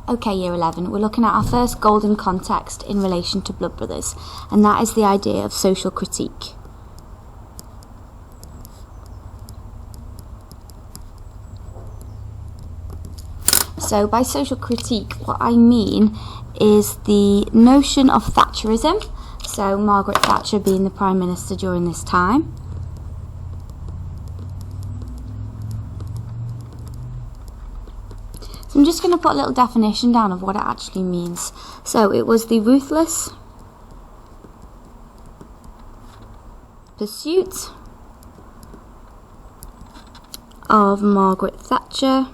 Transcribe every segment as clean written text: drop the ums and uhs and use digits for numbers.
Okay, Year 11, we're looking at our first golden context in relation to Blood Brothers, and that is the idea of social critique. So by social critique, what I mean is the notion of Thatcherism, so Margaret Thatcher being the Prime Minister during this time. So I'm just going to put a little definition down of what it actually means. So it was the ruthless pursuit of Margaret Thatcher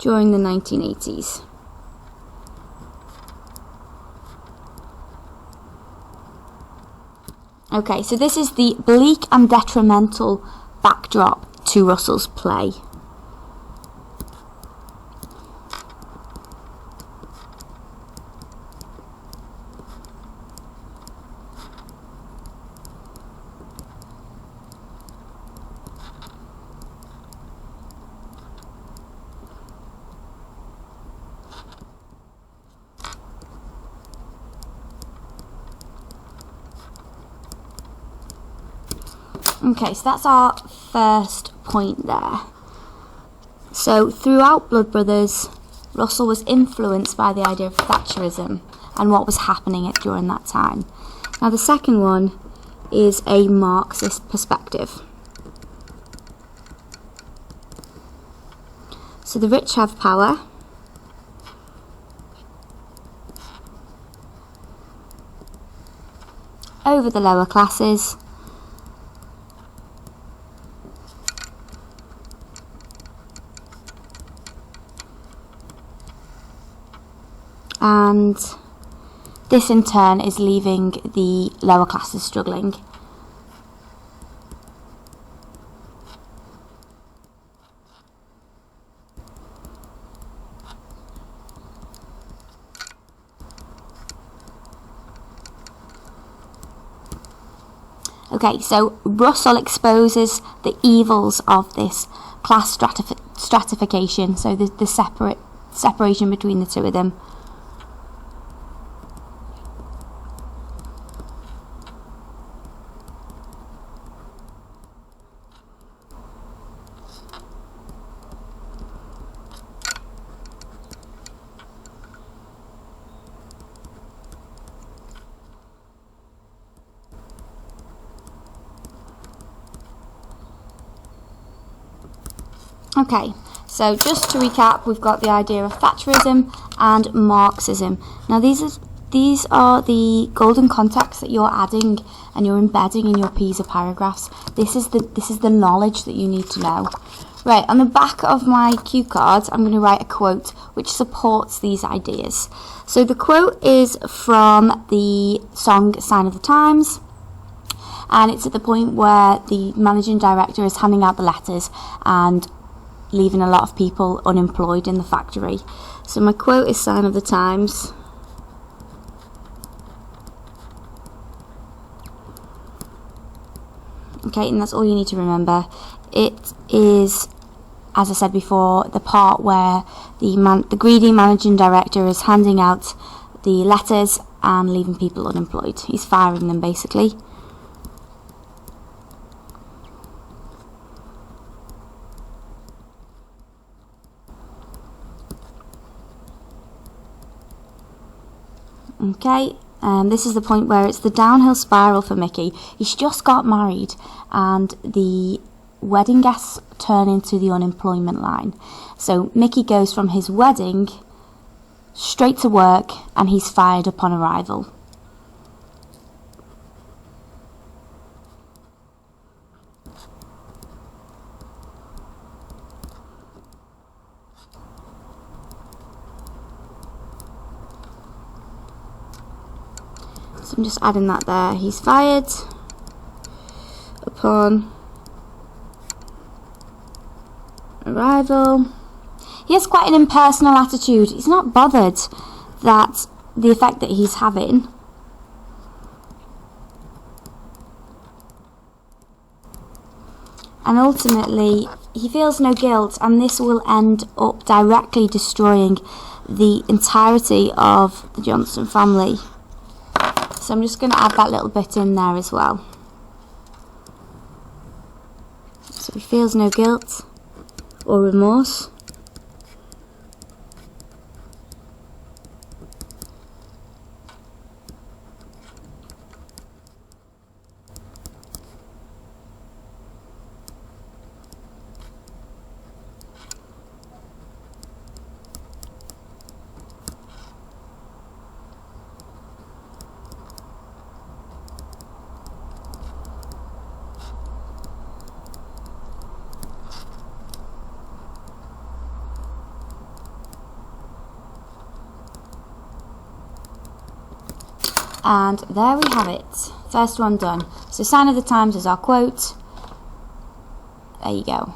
during the 1980s. Okay, so this is the bleak and detrimental backdrop to Russell's play. Okay, so that's our first point there. So throughout Blood Brothers, Russell was influenced by the idea of Thatcherism and what was happening during that time. Now the second one is a Marxist perspective. So the rich have power, over the lower classes, and this in turn is leaving the lower classes struggling. Okay, so Russell exposes the evils of this class stratification, so the separation between the two of them. Okay, so just to recap, we've got the idea of Thatcherism and Marxism. Now these are the golden contexts that you're adding and you're embedding in your Pisa paragraphs. This is the knowledge that you need to know. Right, on the back of my cue cards, I'm going to write a quote which supports these ideas. So the quote is from the song Sign of the Times, and it's at the point where the managing director is handing out the letters and leaving a lot of people unemployed in the factory. So my quote is Sign of the Times. Okay, and that's all you need to remember. It is, as I said before, the part where the greedy managing director is handing out the letters and leaving people unemployed. He's firing them, basically. Okay, this is the point where it's the downhill spiral for Mickey. He's just got married and the wedding guests turn into the unemployment line. So Mickey goes from his wedding straight to work and he's fired upon arrival. So I'm just adding that there. He's fired upon arrival. He has quite an impersonal attitude. He's not bothered that the effect that he's having and ultimately he feels no guilt, and this will end up directly destroying the entirety of the Johnson family. So I'm just going to add that little bit in there as well. So he feels no guilt or remorse. And there we have it. First one done. So sign of the times is our quote. There you go.